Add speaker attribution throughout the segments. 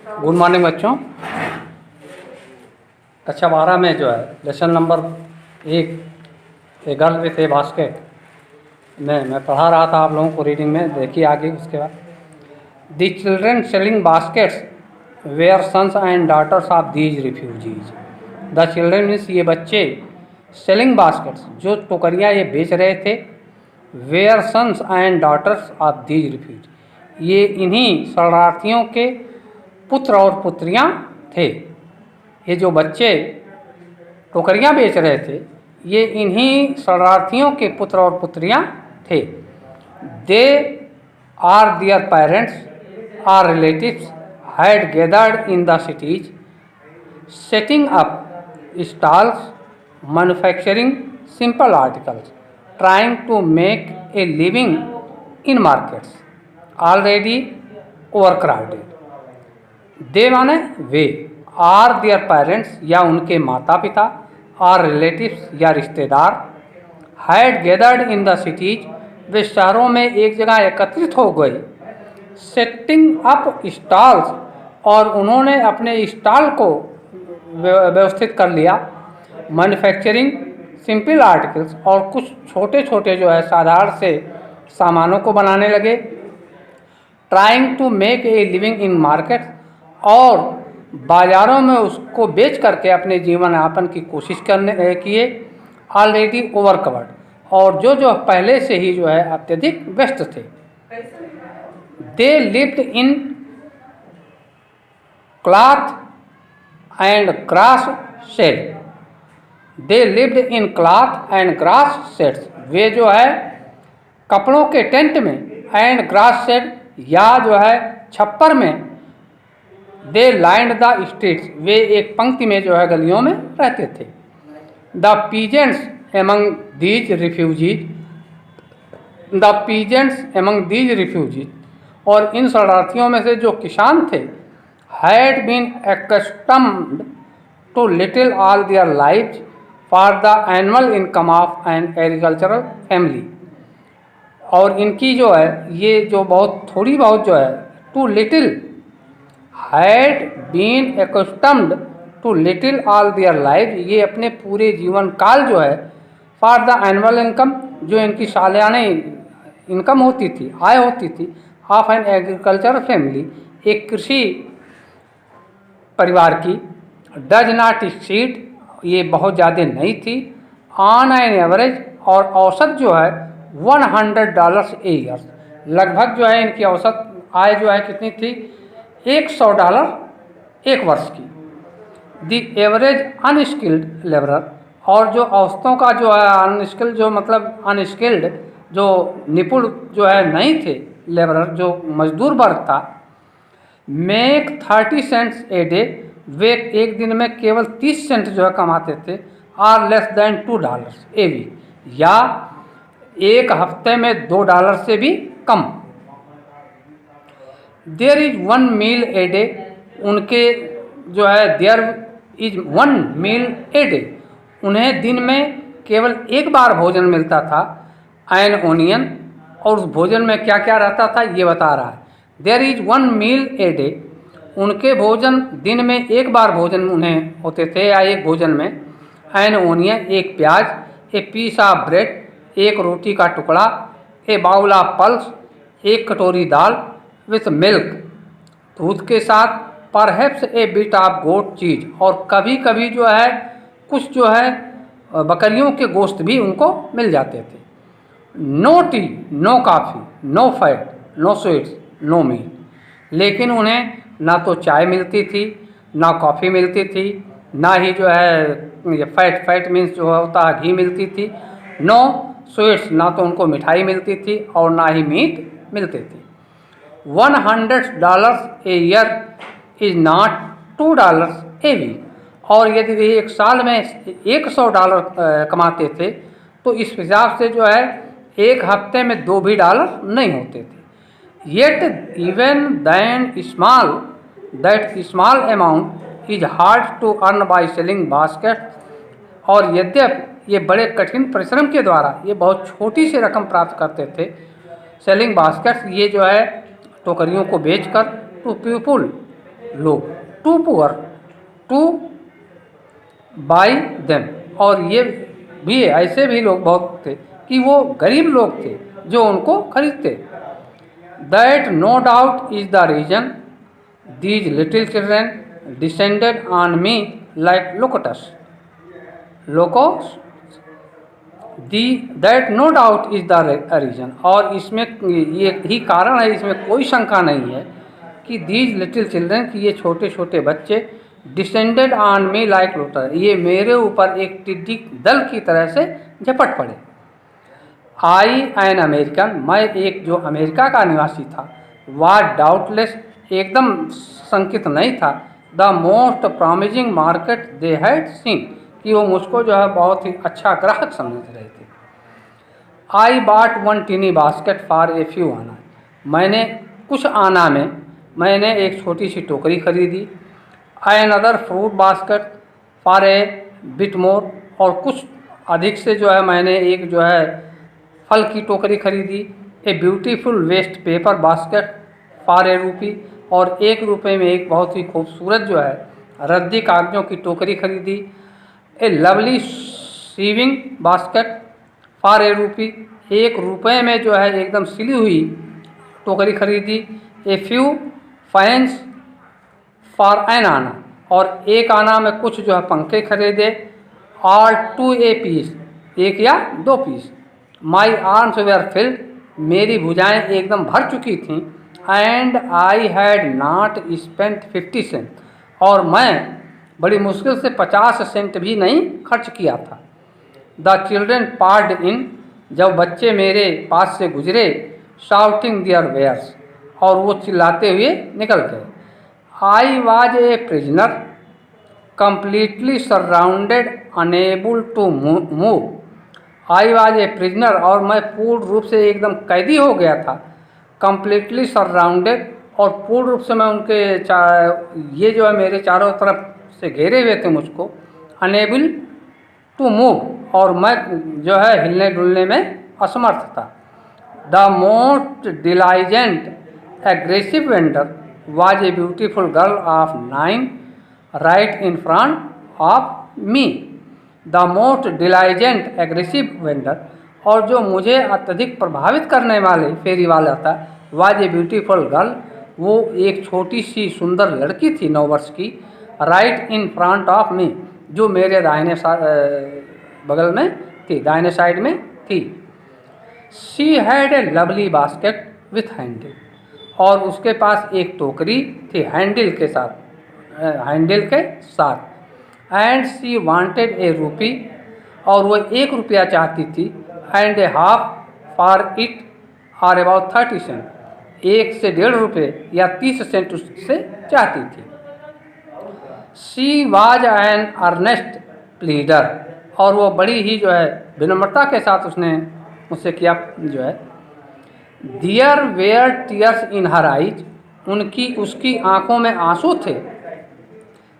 Speaker 1: Good morning बच्चों। कक्षा 12 में जो है lesson number 1 a girl with A basket में मैं पढ़ा रहा था आप लोगों को रीडिंग में। देखिए आगे उसके बाद, the children selling baskets were sons and daughters of these refugees. The children means ये बच्चे, सेलिंग बास्केट्स जो टोकरियाँ ये बेच रहे थे, were sons and daughters of these refuge ये इन्हीं शरणार्थियों के पुत्र और पुत्रियां थे। ये जो बच्चे टोकरियां बेच रहे थे ये इन्हीं शरणार्थियों के पुत्र और पुत्रियां थे। They or their parents or relatives had gathered in the cities setting up stalls manufacturing simple articles trying to make a living in markets already overcrowded. They माने वे, आर देयर पेरेंट्स या उनके माता पिता, आर रिलेटिव्स या रिश्तेदार, had gathered in the cities वे शहरों में एक जगह एकत्रित हो गए, सेटिंग अप स्टॉल्स और उन्होंने अपने स्टॉल को व्यवस्थित कर लिया, मैन्युफैक्चरिंग सिंपल आर्टिकल्स और कुछ छोटे छोटे जो है साधारण से सामानों को बनाने लगे, trying to make a living in market और बाज़ारों में उसको बेच करके अपने जीवन यापन की कोशिश करने किए, ऑलरेडी ओवर कवर्ड और जो पहले से ही जो है अत्यधिक व्यस्त थे। They lived in cloth and grass shed. They lived in cloth and grass sheds वे जो है कपड़ों के टेंट में, एंड ग्रास शेड या जो है छप्पर में, दे लाइंड द स्ट्रीट्स वे एक पंक्ति में जो है गलियों में रहते थे। The peasants among these refugees, the peasants among these refugees और इन शरणार्थियों में से जो किसान थे, had been accustomed to little all their lives for the annual income of an agricultural family और इनकी जो है ये जो बहुत थोड़ी बहुत जो है to little had been accustomed to little all their life ये अपने पूरे जीवन काल जो है फॉर द एनुअल इनकम जो इनकी सालाना इनकम होती थी, आय होती थी, ऑफ एन एग्रीकल्चर फैमिली एक कृषि परिवार की, डज नॉट एक्सीड ये बहुत ज़्यादा नहीं थी, ऑन एन एवरेज और औसत जो है $100 ए ईयर, लगभग जो है इनकी औसत आय जो है कितनी थी $100 एक वर्ष की। द एवरेज अनस्किल्ड लेबरर और जो औसतों का जो है अनस्किल्ड जो मतलब अनस्किल्ड जो निपुण जो है नहीं थे लेबरर जो मजदूर वर्ग था, मेक 30 सेंट्स ए डे वे एक दिन में केवल 30 सेंट जो है कमाते थे, are less than $2 a week या एक हफ्ते में $2 से भी कम। There is 1 meal a day उनके जो है there is 1 meal a day उन्हें दिन में केवल एक बार भोजन मिलता था, एन ओनियन और उस भोजन में क्या क्या रहता था ये बता रहा है। There is 1 meal a day उनके भोजन दिन में एक बार भोजन उन्हें होते थे या एक भोजन में, एन ओनियन एक प्याज, ए पीस ऑफ ब्रेड एक रोटी का टुकड़ा, ए बाउल ऑफ पल्स एक कटोरी दाल, विथ मिल्क दूध के साथ, perhaps a bit of goat cheese और कभी कभी जो है कुछ जो है बकरियों के गोश्त भी उनको मिल जाते थे। No tea, no coffee, no fat, no sweets, no meat लेकिन उन्हें ना तो चाय मिलती थी, ना कॉफ़ी मिलती थी, ना ही जो है फैट मीन्स जो होता है घी मिलती थी, नो स्वीट्स ना तो उनको मिठाई मिलती थी और ना ही मीट मिलते थे। $100 a year is not $2 a week और यदि वे एक साल में $100 कमाते थे तो इस हिसाब से जो है एक हफ्ते में $2 भी नहीं होते थे। Yet even that small amount is hard to earn by selling basket और यद्यपि ये बड़े कठिन परिश्रम के द्वारा ये बहुत छोटी सी रकम प्राप्त करते थे, सेलिंग बास्केट्स ये जो है टोकरियों को बेचकर, टू पीपुल लोग, too poor to buy them, और ये भी ऐसे भी लोग बहुत थे कि वो गरीब लोग थे जो उनको खरीदते। That no doubt is the reason these little children descended on me like locusts लोकोस दी that no doubt is the reason, और इसमें ये ही कारण है, इसमें कोई शंका नहीं है कि दीज लिटिल चिल्ड्रेन कि ये छोटे छोटे बच्चे descended on me like lotus, ये मेरे ऊपर एक टिड्डी दल की तरह से झपट पड़े। आई एन अमेरिकन, मैं एक जो अमेरिका का निवासी था, वाज डाउटलेस, एकदम संकित नहीं था, the most promising market they had seen, कि वो मुझको जो है बहुत ही अच्छा ग्राहक समझ रहे थे। I bought one tiny basket for a few anna, मैंने कुछ आना में मैंने एक छोटी सी टोकरी खरीदी। I another fruit basket for a bit more, और कुछ अधिक से जो है मैंने एक जो है फल की टोकरी खरीदी। A beautiful waste paper basket for a rupee, और 1 रुपये में एक बहुत ही खूबसूरत जो है रद्दी कागजों की टोकरी खरीदी। A lovely sewing basket for a rupee, 1 रुपये में जो है एकदम सिली हुई टोकरी खरीदी। A few fans for an anna, और 1 आना में कुछ जो है पंखे खरीदे। ऑल टू ए पीस, 1 या 2 piece. My arms were filled, मेरी भुजाएं एकदम भर चुकी थीं। And I had not spent 50 cent, और मैं बड़ी मुश्किल से 50 सेंट भी नहीं खर्च किया था। द चिल्ड्रेन पार्ड इन, जब बच्चे मेरे पास से गुजरे, शाउटिंग दियर वेयर्स, और वो चिल्लाते हुए निकल गए। I was a prisoner completely surrounded unable to move, I was a prisoner, और मैं पूर्ण रूप से एकदम कैदी हो गया था। कंप्लीटली सराउंडेड, और पूर्ण रूप से मैं उनके ये जो है मेरे चारों तरफ से घेरे हुए थे मुझको। अनेबल टू मूव, और मैं जो है हिलने डुलने में असमर्थ था। The most diligent aggressive vendor was a beautiful girl of 9 right in front of me. The most diligent aggressive vendor, और जो मुझे अत्यधिक प्रभावित करने वाले फेरी वाला था, वाज ए ब्यूटीफुल गर्ल, वो एक छोटी सी सुंदर लड़की थी 9 वर्ष की। राइट इन फ्रंट ऑफ मी, जो मेरे दाहिने बगल में थी, दाहिने साइड में थी। She had a lovely basket with handle, और उसके पास एक टोकरी थी हैंडल के साथ, हैंडल के साथ। And she wanted A rupee, और वो 1 रुपया चाहती थी। And a half for it are about 30 cent, 1 से 1.5 रुपये या 30 सेंट उससे चाहती थी। She was an earnest pleader, और वो बड़ी ही जो है विनम्रता के साथ उसने मुझसे किया जो है। There were tears in her eyes, उसकी आंखों में आंसू थे।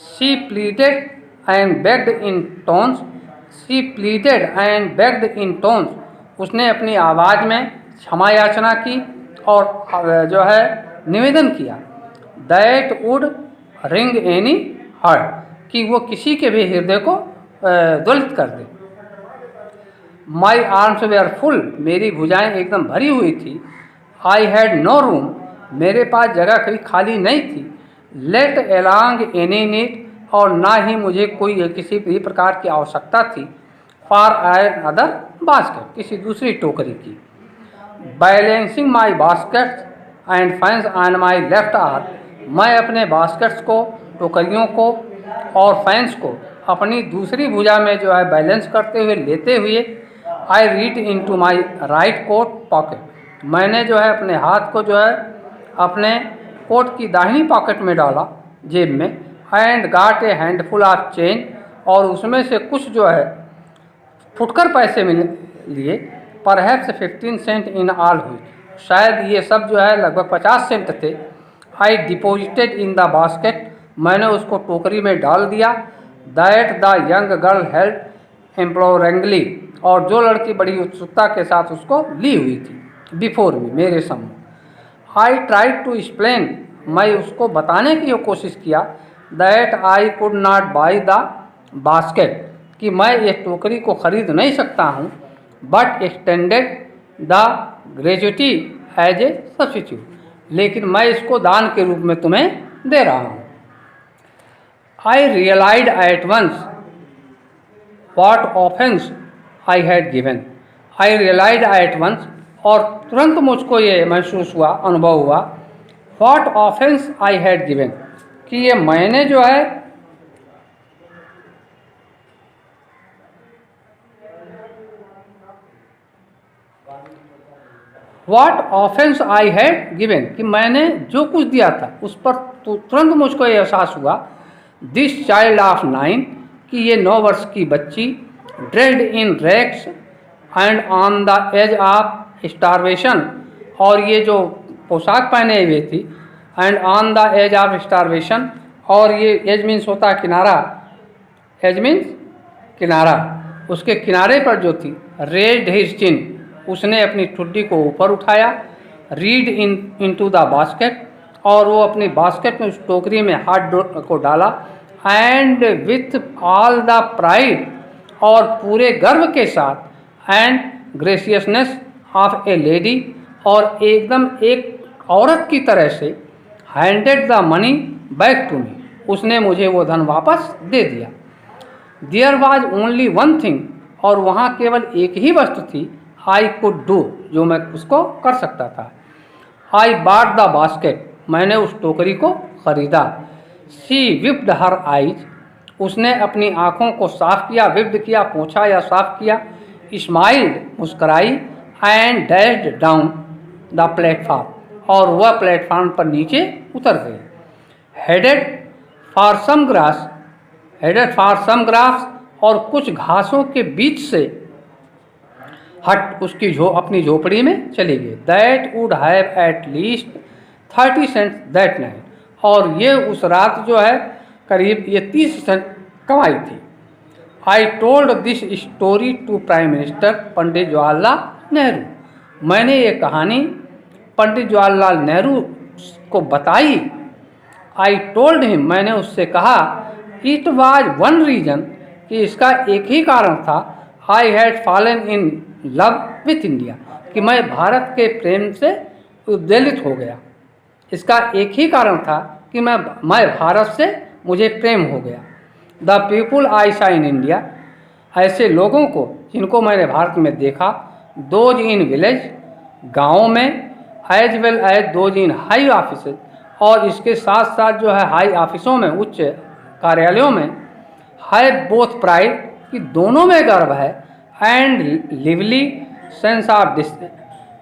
Speaker 1: She pleaded and begged in tones, she pleaded and begged in tones, उसने अपनी आवाज़ में क्षमा याचना की और जो है निवेदन किया। That would ring any heart, कि वो किसी के भी हृदय को द्वलित कर दे। माई आर्म्स वेयर फुल, मेरी भुजाएं एकदम भरी हुई थी। आई हैड नो रूम, मेरे पास जगह कभी खाली नहीं थी। लेट एलॉन्ग एनी नीड, और ना ही मुझे कोई किसी भी प्रकार की आवश्यकता थी। फॉर आई अदर बास्केट, किसी दूसरी टोकरी की। Balancing my baskets and fans on my left arm, मैं अपने बास्केट्स को, टोकरियों को और फैंस को अपनी दूसरी भुजा में जो है बैलेंस करते हुए लेते हुए, I reached into my right coat pocket, मैंने जो है अपने हाथ को जो है अपने कोट की दाहिनी पॉकेट में डाला, जेब में। And got a handful of change, और उसमें से कुछ जो है फुटकर पैसे मिल लिए। परहैप्स 15 सेंट इन ऑल हुई, शायद ये सब जो है लगभग 50 सेंट थे। I deposited in the basket, मैंने उसको टोकरी में डाल दिया। That the young girl held imploringly, और जो लड़की बड़ी उत्सुकता के साथ उसको ली हुई थी, बिफोर मी, मेरे सामने। आई ट्राइड टू एक्सप्लेन मैं उसको बताने की कोशिश किया that I could not buy the basket, कि मैं ये टोकरी को ख़रीद नहीं सकता हूँ, but extended the gratuity as a substitute, लेकिन मैं इसको दान के रूप में तुम्हें दे रहा हूँ। I realize at once what offence I had given. I realize at once, और तुरंत मुझको ये महसूस हुआ, अनुभव हुआ, what offence I had given, कि ये मैंने जो है what offence I had given, कि मैंने जो कुछ दिया था उस पर तुरंत मुझको ये एहसास हुआ। दिस चाइल्ड ऑफ 9, कि ये 9 वर्ष की बच्ची, dressed in rags and on the edge of starvation, और ये जो पोशाक पहने हुए थी, and on the edge of starvation, और ये एज मीन्स होता है किनारा, एज मीन्स किनारा, उसके किनारे पर जो थी, रेज्ड हिज चिन, उसने अपनी ठुड्डी को ऊपर उठाया, रीड इनटू द बास्केट, और वो अपनी बास्केट में, उस टोकरी में हाथ को डाला, and with all the pride, और पूरे गर्व के साथ, and graciousness of a lady, और एकदम एक औरत की तरह से, handed the money back to me, उसने मुझे वो धन वापस दे दिया। There was only one thing, और वहाँ केवल एक ही वस्तु थी, आई कुड डू, जो मैं उसको कर सकता था। आई बॉट द बास्केट, मैंने उस टोकरी को खरीदा। शी विप्ड हर आइज, उसने अपनी आँखों को साफ किया, विप्ड किया, पोंछा या साफ किया, स्माइल्ड, मुस्कराई, and dashed down the platform, और वह प्लेटफॉर्म पर नीचे उतर गई। Headed for some grass, headed for some grass, और कुछ घासों के बीच से हट उसकी अपनी झोपड़ी में चली गई। दैट वुड हैव एट लीस्ट 30 सेंट दैट नाइट, और ये उस रात जो है करीब ये 30 सेंट कमाई थी। I told this story to prime minister Pandit Jawaharlal Nehru, मैंने ये कहानी पंडित जवाहरलाल नेहरू को बताई। आई टोल्ड हिम, मैंने उससे कहा, इट वाज वन रीजन, कि इसका एक ही कारण था, I had fallen in love with India, कि मैं भारत के प्रेम से उद्वेलित हो गया। इसका एक ही कारण था कि मैं भारत से मुझे प्रेम हो गया। द पीपुल आई सा इन इंडिया, ऐसे लोगों को जिनको मैंने भारत में देखा, दोज इन विलेज, गाँव में, as well as those in high office, और इसके साथ साथ जो है हाई ऑफिसों में, उच्च कार्यालयों में, है बोथ प्राइड, कि दोनों में गर्व है, and lively sense of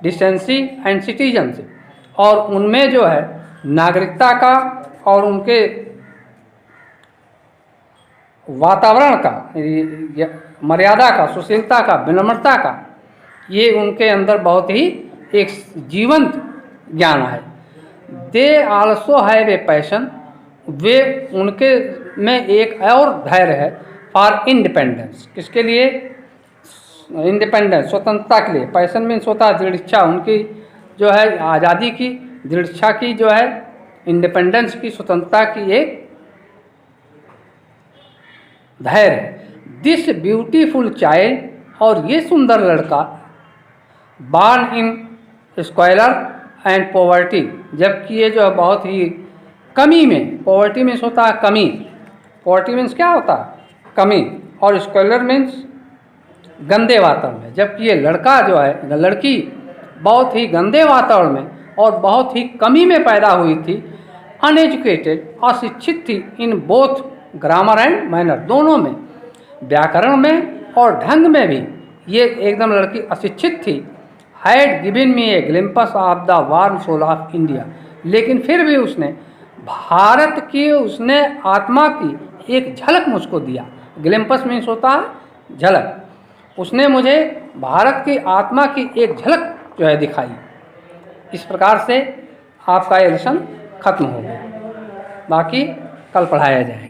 Speaker 1: decency and citizenship, और उनमें जो है नागरिकता का और उनके वातावरण का, मर्यादा का, सुशीलता का, विनम्रता का, ये उनके अंदर बहुत ही एक जीवंत ज्ञान है। They also have a passion, वे उनके में एक और धैर्य है, फॉर इंडिपेंडेंस, किसके लिए? इंडिपेंडेंस, स्वतंत्रता के लिए। पैशन मीन्स होता है दृढ़ इच्छा, उनकी जो है आज़ादी की, दृढ़ इच्छा की, जो है इंडिपेंडेंस की, स्वतंत्रता की एक धैर्य। दिस ब्यूटीफुल चाइल्ड, और ये सुंदर लड़का, born in square and poverty, जबकि ये जो है बहुत ही कमी में, पॉवर्टी मीन्स होता है कमी, पॉवर्टी मीन्स क्या होता है? कमी, और स्क्वायर मीन्स गंदे वातावरण में, जबकि ये लड़का जो है, लड़की बहुत ही गंदे वातावरण में और बहुत ही कमी में पैदा हुई थी। अनएजुकेटेड, अशिक्षित थी, in both grammar and manner, दोनों में, व्याकरण में और ढंग में भी ये एकदम लड़की अशिक्षित थी। Had given me a glimpse of the warm soul of India, लेकिन फिर भी उसने भारत की, उसने आत्मा की एक झलक मुझको दिया। ग्लिम्पस मीन्स होता है झलक, उसने मुझे भारत की आत्मा की एक झलक जो है दिखाई। इस प्रकार से आपका ये लेसन खत्म हो गया, बाकी कल पढ़ाया जाएगा।